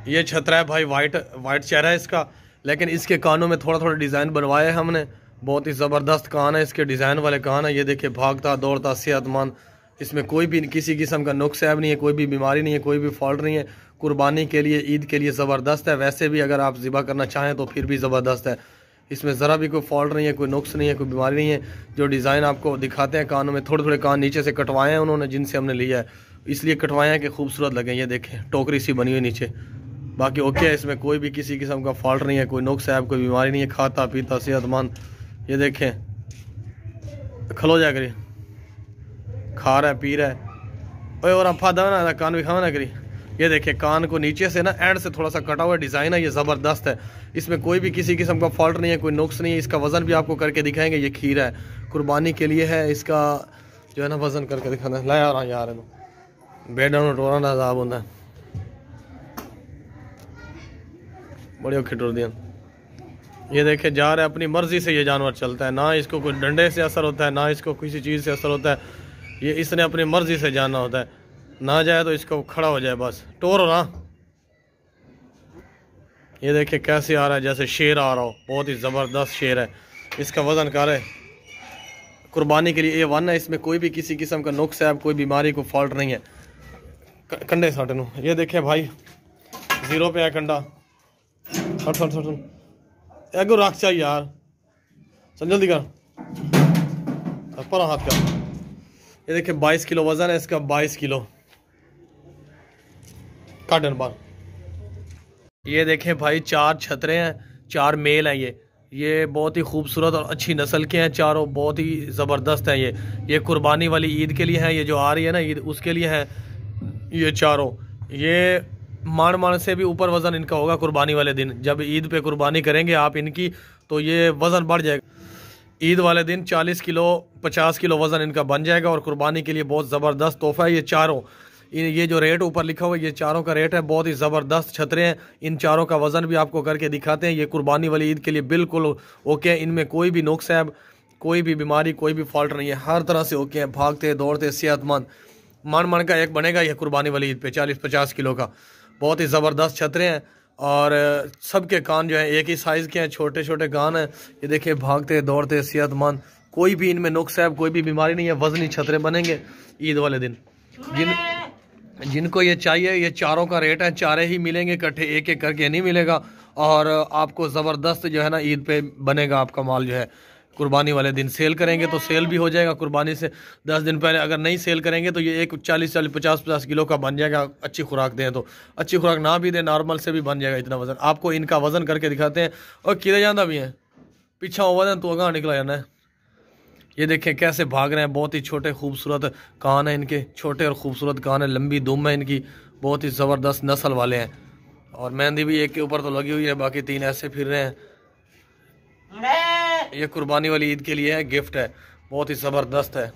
ये छतरा है भाई, वाइट चेहरा है इसका, लेकिन इसके कानों में थोड़ा थोड़ा डिज़ाइन बनवाया है हमने। बहुत ही ज़बरदस्त कान है इसके, डिज़ाइन वाले कान है। ये देखिए, भागता दौड़ता सेहतमंद, इसमें कोई भी किसी किस्म का नुक्स ऐब नहीं है, कोई भी बीमारी नहीं है, कोई भी फॉल्ट नहीं है। कुर्बानी के लिए, ईद के लिए ज़बरदस्त है। वैसे भी अगर आप ज़िबा करना चाहें तो फिर भी ज़बरदस्त है। इसमें ज़रा भी कोई फॉल्ट नहीं है, कोई नुक्स नहीं है, कोई बीमारी नहीं है। जो डिज़ाइन आपको दिखाते हैं कानों में, थोड़े थोड़े कान नीचे से कटवाए हैं उन्होंने, जिनसे हमने लिया है, इसलिए कटवाए हैं कि खूबसूरत लगें। ये देखें, टोकरी सी बनी हुई नीचे, बाकी ओके है। इसमें कोई भी किसी किस्म का फॉल्ट नहीं है, कोई नुक्स है, कोई बीमारी नहीं है। खाता पीता सेहतमंद। ये देखें, खलो जा करी, खा रहा है, पी रहा है। ओए और अफा ना कान भी खावा ना करी। ये देखें, कान को नीचे से ना एंड से थोड़ा सा कटा हुआ डिज़ाइन है। ये ज़बरदस्त है, इसमें कोई भी किसी किस्म का फॉल्ट नहीं है, कोई नुक्स नहीं है। इसका वज़न भी आपको करके दिखाएंगे। ये खीरा है, कुर्बानी के लिए है। इसका जो है ना वज़न करके दिखाना है। लाया यार बेडा टोरा ना अजाब होता है, बड़ी औखी टुर दिया। ये देखे, जा रहा है, अपनी मर्जी से ये जानवर चलता है, ना इसको कोई डंडे से असर होता है, ना इसको किसी चीज़ से असर होता है। ये इसने अपनी मर्जी से जाना होता है, ना जाए तो इसको खड़ा हो जाए बस, टोर हो ना। ये देखे कैसे आ रहा है, जैसे शेर आ रहा हो। बहुत ही ज़बरदस्त शेर है। इसका वज़न कर है कुर्बानी के लिए A1 है। इसमें कोई भी किसी किस्म का नुक्स है, कोई बीमारी को फॉल्ट नहीं है। कंडे साटे नू ये देखे भाई, 0 पे है कंडा। एगो रख चाहिए यार, चल जल्दी कर, पर हाथ कर। ये देखे 22 किलो वजन है इसका, 22 किलो काटन बार। ये देखें भाई, 4 छतरे हैं, 4 मेल हैं। ये बहुत ही खूबसूरत और अच्छी नस्ल के हैं चारों, बहुत ही ज़बरदस्त हैं। ये कुर्बानी वाली ईद के लिए हैं, ये जो आ रही है ना ईद, उसके लिए हैं ये चारों। ये मान से भी ऊपर वज़न इनका होगा कुर्बानी वाले दिन। जब ईद पे कुर्बानी करेंगे आप इनकी, तो ये वज़न बढ़ जाएगा। ईद वाले दिन 40 किलो 50 किलो वज़न इनका बन जाएगा, और कुर्बानी के लिए बहुत ज़बरदस्त तोहफ़ा है ये चारों। ये जो रेट ऊपर लिखा हुआ है, ये चारों का रेट है। बहुत ही ज़बरदस्त छतरे हैं। इन चारों का वज़न भी आपको करके दिखाते हैं। ये कुर्बानी वाली ईद के लिए बिल्कुल ओके है। इनमें कोई भी नुक्स है, कोई भी बीमारी, कोई भी फॉल्ट नहीं है, हर तरह से ओके हैं। भागते दौड़ते सेहतमंद, मन का एक बनेगा ये कुर्बानी वाली ईद पे 40-50 किलो का। बहुत ही ज़बरदस्त छतरे हैं, और सबके कान जो है एक ही साइज़ के हैं, छोटे छोटे कान हैं। ये देखिए, भागते दौड़ते सेहतमंद, कोई भी इनमें नुक्स है, कोई भी बीमारी नहीं है। वज़नी छतरे बनेंगे ईद वाले दिन। जिनको ये चाहिए, ये चारों का रेट है, चारे ही मिलेंगे इकट्ठे, एक एक करके नहीं मिलेगा। और आपको ज़बरदस्त जो है ना ईद पे बनेगा आपका माल। जो है कुर्बानी वाले दिन सेल करेंगे तो सेल भी हो जाएगा। कुर्बानी से 10 दिन पहले अगर नहीं सेल करेंगे तो ये एक 40-50 किलो का बन जाएगा। अच्छी खुराक दें तो, अच्छी खुराक ना भी दें नॉर्मल से भी बन जाएगा इतना वज़न। आपको इनका वज़न करके दिखाते हैं। और किधर जाना भी है, पीछा वज़न तो अगां निकला जाना है। ये देखें कैसे भाग रहे हैं। बहुत ही छोटे खूबसूरत कान हैं इनके, छोटे और खूबसूरत कान है, लंबी दुम है इनकी, बहुत ही ज़बरदस्त नस्ल वाले हैं। और मेहंदी भी एक के ऊपर तो लगी हुई है, बाकी 3 ऐसे फिर रहे हैं। ये कुर्बानी वाली ईद के लिए है, गिफ्ट है, बहुत ही ज़बरदस्त है।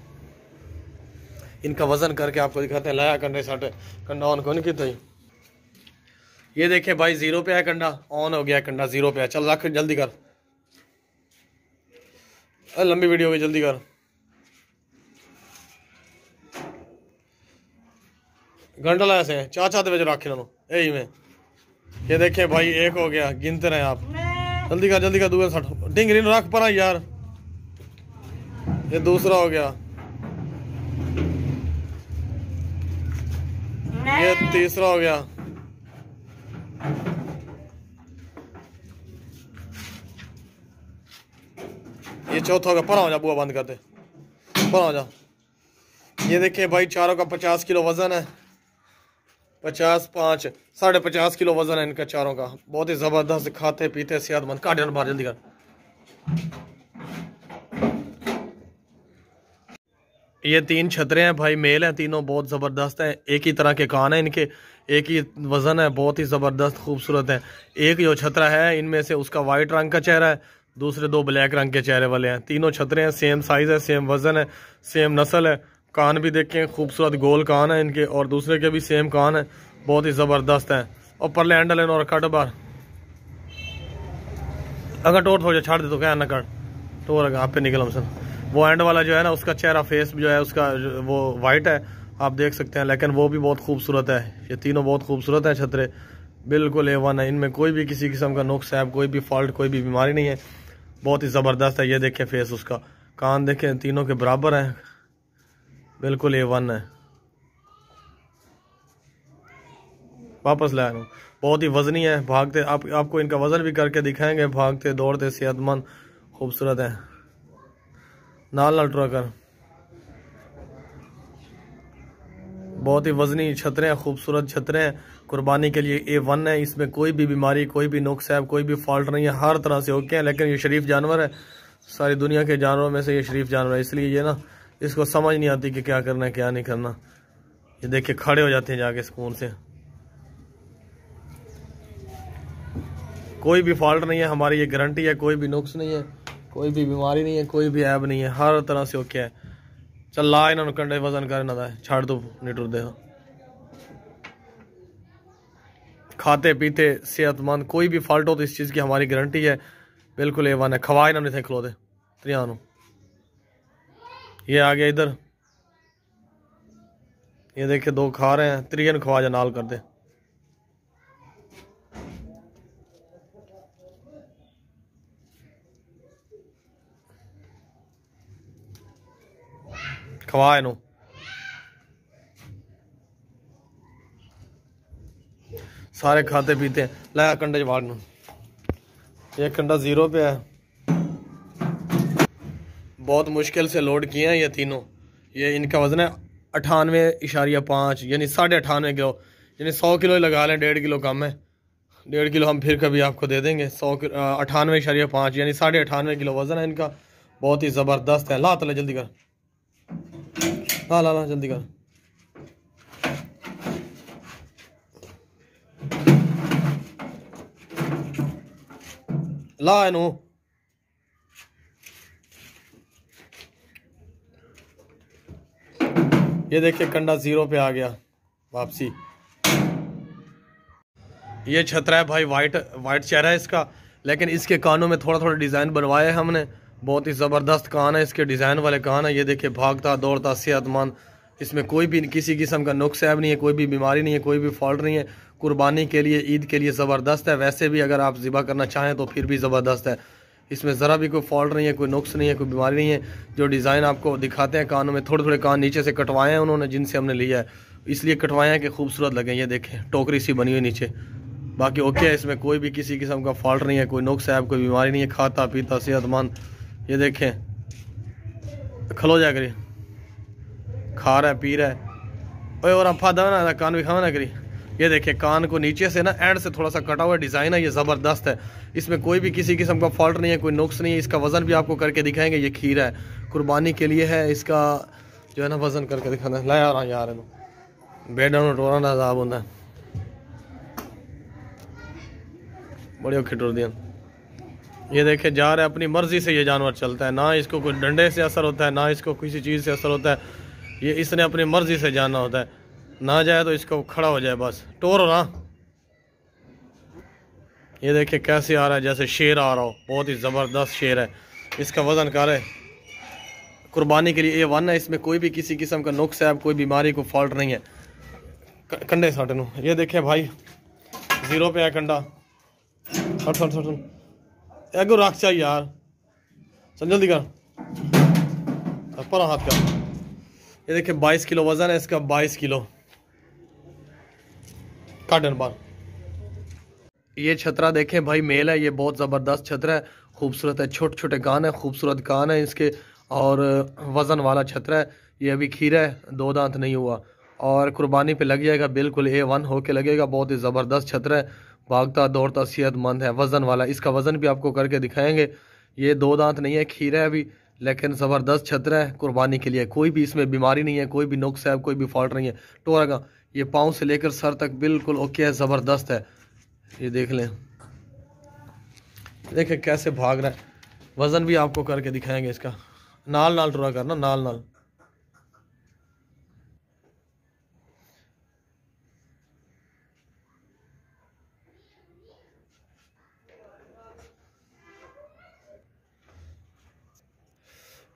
इनका वज़न करके आपको दिखाते हैं। लाया कंडे साटे, कंडा ऑन कौन कितना ही। ये देखें भाई, 0 पे है कंडा, ऑन हो गया कंडा, 0 पे है। चल रख, जल्दी कर, लंबी वीडियो हो गई, जल्दी कर। घंटा लाया से चाचा दे रखे इन्होंने यही में। ये देखें भाई, 1 हो गया, गिनते रहे आप। जल्दी कर, जल्दी कर, दूसरा 60 डिंगरी रख पर यार। ये दूसरा हो गया, ये तीसरा हो गया, ये चौथा हो गया। पर हो जा, बुआ बंद करते, पर हो जा। ये देखें भाई, चारों का 50 किलो वज़न है। 50 50 किलो वज़न है इनका चारों का। बहुत ही ज़बरदस्त, खाते पीते सेहतमंद। काट बाहर, जल्दी कर। ये 3 छतरे हैं भाई, मेल हैं तीनों, बहुत ज़बरदस्त हैं। एक ही तरह के कान हैं इनके, एक ही वज़न है, बहुत ही ज़बरदस्त खूबसूरत है। एक जो छतरा है इनमें से, उसका वाइट रंग का चेहरा है, दूसरे 2 ब्लैक रंग के चेहरे वाले हैं। तीनों छतरे हैं, सेम साइज़ है, सेम वज़न है, सेम नस्ल है। कान भी देखें, खूबसूरत गोल कान है इनके, और दूसरे के भी सेम कान है, बहुत ही ज़बरदस्त हैं। और परले हैंडल है और कट बार अगर टोट हो जाए छाड़ दे तो क्या ना कट टोर अगर आप पे निकल हमसन। वो एंड वाला जो है ना, उसका चेहरा फेस जो है उसका वो वाइट है, आप देख सकते हैं, लेकिन वो भी बहुत खूबसूरत है। ये तीनों बहुत खूबसूरत हैं छतरे, बिल्कुल A1 है, इनमें कोई भी किसी किस्म का नुक्स है, कोई भी फॉल्ट, कोई भी बीमारी नहीं है। बहुत ही ज़बरदस्त है। ये देखें फेस उसका, कान देखें तीनों के बराबर हैं, बिल्कुल A1 है। वापस लाया हूँ, बहुत ही वजनी है। भागते आपको इनका वजन भी करके दिखाएंगे। भागते दौड़ते सेहतमंद खूबसूरत है। नाल ट्रकर, बहुत ही वजनी छतरे हैं, खूबसूरत छतरे हैं। कुर्बानी के लिए A1 है। इसमें कोई भी बीमारी, कोई भी नुक्स है, कोई भी फॉल्ट नहीं है, हर तरह से ओके है। लेकिन ये शरीफ जानवर है, सारी दुनिया के जानवरों में से ये शरीफ जानवर है, इसलिए ये ना इसको समझ नहीं आती कि क्या करना है क्या नहीं करना। ये देखिए खड़े हो जाते हैं जाके सुकून से। कोई भी फॉल्ट नहीं है, हमारी ये गारंटी है। कोई भी नुक्स नहीं है, कोई भी बीमारी नहीं है, कोई भी ऐब नहीं है, हर तरह से ओके है। चल ला इन्होंने कंडे वजन कर ना छाड़ दो, नहीं टुर दे। खाते पीते सेहतमंद, कोई भी फॉल्ट हो तो इस चीज़ की हमारी गारंटी है। बिल्कुल A1 है। खवा इन्होंने थे खलो दे त्रियानो। ये आ गया इधर, ये देखिए दो खा रहे हैं। त्रियन खवा जा नाल कर दे। खवा इनू सारे खाते पीते हैं। लाया कंडे जवाड़ नू, एक कंडा 0 पे है। बहुत मुश्किल से लोड किए हैं ये तीनों। ये इनका वजन है 98.5 यानी 98.5 किलो, यानी 100 किलो ही लगा लें, 1.5 किलो कम है। 1.5 किलो हम फिर कभी आपको दे देंगे। 98.5 यानी 98.5 किलो वजन है इनका। बहुत ही ज़बरदस्त है। ला तले जल्दी कर, ला ला ला जल्दी कर। ला इनू, ये देखिए कंडा 0 पे आ गया वापसी। ये छतरा है भाई, वाइट चेहरा है इसका, लेकिन इसके कानों में थोड़ा थोड़ा डिज़ाइन बनवाया है हमने। बहुत ही ज़बरदस्त कान है इसके, डिज़ाइन वाले कान है। ये देखिए भागता दौड़ता सेहतमंद, इसमें कोई भी किसी किस्म का नुक्स ऐब नहीं है, कोई भी बीमारी नहीं है, कोई भी फॉल्ट नहीं है। कुर्बानी के लिए, ईद के लिए ज़बरदस्त है। वैसे भी अगर आप ज़िबा करना चाहें तो फिर भी ज़बरदस्त है। इसमें ज़रा भी कोई फॉल्ट नहीं है, कोई नुक्स नहीं है, कोई बीमारी नहीं है। जो डिज़ाइन आपको दिखाते हैं कानों में, थोड़े थोड़े कान नीचे से कटवाए हैं उन्होंने, जिनसे हमने लिया है, इसलिए कटवाए हैं कि खूबसूरत लगे। ये देखें टोकरी सी बनी हुई नीचे, बाकी ओके है। इसमें कोई भी किसी किस्म का फॉल्ट नहीं है, कोई नुक्स है, कोई बीमारी नहीं है। खाता पीता सेहतमंद। ये देखें खलो जा करी, खा रहा है पी रहा है। ओए और अफा दवा ना, कान भी खावा ना करी। ये देखिए कान को नीचे से ना एंड से थोड़ा सा कटा हुआ डिज़ाइन है, ये ज़बरदस्त है। इसमें कोई भी किसी किस्म का फॉल्ट नहीं है, कोई नुक्स नहीं है। इसका वज़न भी आपको करके दिखाएंगे। ये खीरा है, कुर्बानी के लिए है। इसका जो है ना वज़न करके दिखाना है। ला यार यार बेड टोरा ना अजाब होता है, बड़ी औखी टुर दिया। ये देखे जा रहा है, अपनी मर्जी से ये जानवर चलता है, ना इसको कोई डंडे से असर होता है, ना इसको किसी चीज़ से असर होता है। ये इसने अपनी मर्जी से जाना होता है, ना जाए तो इसको खड़ा हो जाए बस, टोर हो ना। ये देखिए कैसे आ रहा है, जैसे शेर आ रहा हो। बहुत ही ज़बरदस्त शेर है। इसका वज़न कर है, कुर्बानी के लिए A1 है। इसमें कोई भी किसी किस्म का नुक्स है, कोई बीमारी, कोई फॉल्ट नहीं है। कंडे साटे नू, ये देखे भाई 0 पे है कंडा। हट हट हट एगो रख चाहिए यार, चल जल्दी कर पर हाथ कर। ये देखिए 22 किलो वजन है इसका, 22 किलो काटन बार। ये छतरा देखें भाई मेल है, ये बहुत ज़बरदस्त छतरा है, खूबसूरत है। छोटे छोटे कान है, खूबसूरत कान है इसके, और वज़न वाला छतरा है। ये अभी खीरा है, 2 दांत नहीं हुआ, और कुर्बानी पे लग जाएगा, बिल्कुल A1 होके लगेगा। बहुत ही ज़बरदस्त छतरा है, भागता दौड़ता सेहतमंद है, वज़न वाला। इसका वज़न भी आपको करके दिखाएंगे। ये 2 दांत नहीं है, खीरा है अभी, लेकिन ज़बरदस्त छतरा है कुर्बानी के लिए। कोई भी इसमें बीमारी नहीं है, कोई भी नुक्स है, कोई भी फॉल्ट नहीं है। टोरा ये पाँव से लेकर सर तक बिल्कुल ओके है, ज़बरदस्त है। ये देख लें, देखें कैसे भाग रहा है। वज़न भी आपको करके दिखाएंगे इसका। नाल नाल टोरा करना, नाल नाल।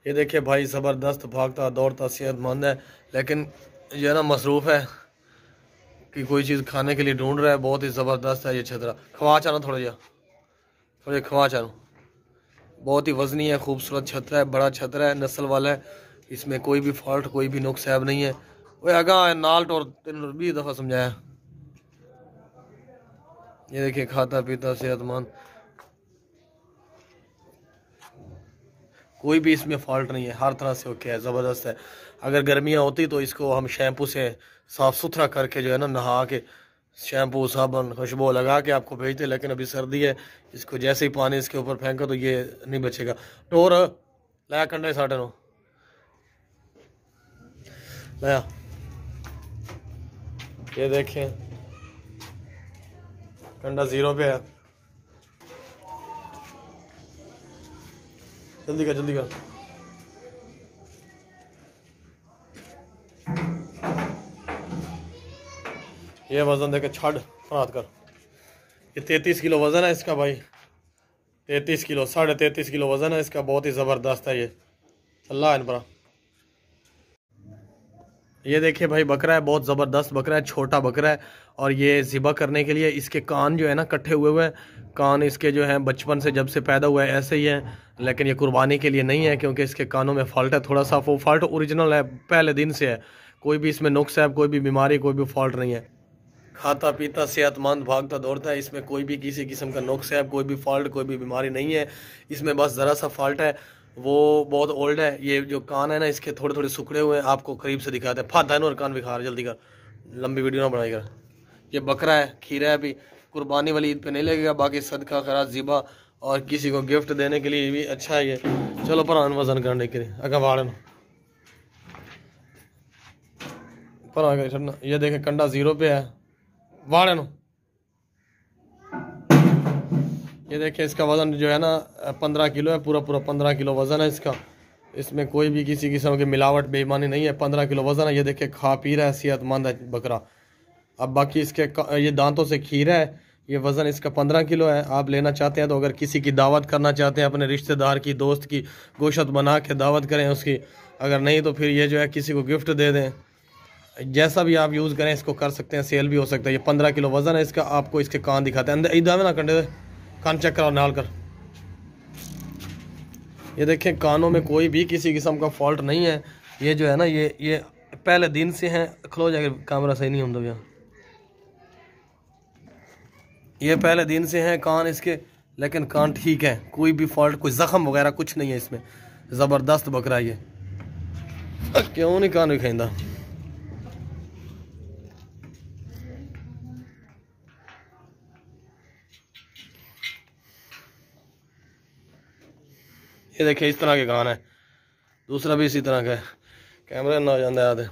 ये देखिए भाई ज़बरदस्त भागता दौड़ता सेहतमंद है, लेकिन ये ना मसरूफ़ है, कि कोई चीज़ खाने के लिए ढूंढ रहा है। बहुत ही ज़बरदस्त है ये छतरा। खवा चानो थोड़ा खवा चानो। बहुत ही वजनी है, खूबसूरत छतरा है, बड़ा छतरा है, नस्ल वाला है। इसमें कोई भी फॉल्ट, कोई भी नुक्स ऐब नहीं है। वो आगा नाल और 20 दफ़ा समझाया। ये देखिए खाता पीता सेहतमंद, कोई भी इसमें फॉल्ट नहीं है, हर तरह से ओके है, ज़बरदस्त है। अगर गर्मियाँ होती तो इसको हम शैम्पू से साफ़ सुथरा करके जो है ना, नहा के शैम्पू साबुन खुशबू लगा के आपको भेजते, लेकिन अभी सर्दी है, इसको जैसे ही पानी इसके ऊपर फेंका तो ये नहीं बचेगा। टोर लाया कंडे साढ़े नो लाया। ये देखें कंडा 0 पे है। जल्दी कर जल्दी कर। ये वजन देखे छड़ रात कर। ये 33 किलो वजन है इसका भाई, 33 किलो, 33.5 किलो वजन है इसका। बहुत ही ज़बरदस्त है ये, अल्लाह इन पर। ये देखिए भाई बकरा है, बहुत ज़बरदस्त बकरा है, छोटा बकरा है। और ये ज़िबा करने के लिए इसके कान जो है ना कट्ठे हुए हुए हैं। कान इसके जो हैं बचपन से जब से पैदा हुआ है ऐसे ही हैं, लेकिन ये कुर्बानी के लिए नहीं है क्योंकि इसके कानों में फॉल्ट है थोड़ा सा। वो फॉल्ट ओरिजिनल है, पहले दिन से है, कोई भी इसमें नुक्स है, कोई भी बीमारी, कोई भी फॉल्ट नहीं है। खाता पीता सेहतमंद भागता दौड़ता है, इसमें कोई भी किसी किस्म का नुक्स है, कोई भी फॉल्ट, कोई भी बीमारी नहीं है। इसमें बस ज़रा सा फॉल्ट है, वो बहुत ओल्ड है। ये जो कान है ना इसके थोड़े थोड़े सुखड़े हुए हैं, आपको करीब से दिखाते हैं। फादा और कान दिखा रहा, जल्दी कर, लंबी वीडियो ना बनाई कर। ये बकरा है, खीरा है, अभी कुर्बानी वाली ईद पे नहीं लगेगा, बाकी सदका खैरात ज़िबा और किसी को गिफ्ट देने के लिए भी अच्छा है ये। चलो पर वजन करने के लिए अगर वाड़न पर आ गए छड़ना। ये देखे कंडा 0 पे है वाड़न। ये देखिए इसका वज़न जो है ना 15 किलो है, पूरा 15 किलो वज़न है इसका। इसमें कोई भी किसी किस्म की मिलावट बेईमानी नहीं है, 15 किलो वज़न है। ये देखिए खा पी रहा है, सेहतमंद है बकरा। अब बाकी इसके ये दांतों से खीरा है। ये वज़न इसका 15 किलो है। आप लेना चाहते हैं तो अगर किसी की दावत करना चाहते हैं, अपने रिश्तेदार की, दोस्त की गोश्त बना के दावत करें उसकी। अगर नहीं तो फिर ये जो है किसी को गिफ्ट दे दें, जैसा भी आप यूज़ करें इसको कर सकते हैं, सेल भी हो सकता है। ये 15 किलो वज़न है इसका। आपको इसके कान दिखाते हैं, अंदर इधर में ना कंडे कान चेक कराओ नाल कर। ये देखें कानों में कोई भी किसी किस्म का फॉल्ट नहीं है। ये जो है ना ये पहले दिन से हैं। खलो जाके कैमरा सही नहीं होता भैया। ये पहले दिन से हैं कान इसके, लेकिन कान ठीक है, कोई भी फॉल्ट, कोई ज़ख्म वगैरह कुछ नहीं है इसमें। ज़बरदस्त बकरा ये, क्यों नहीं कान भी खाइंदा। ये देखिए इस तरह के कान है, दूसरा भी इसी तरह का है। कैमरा ना जाता है।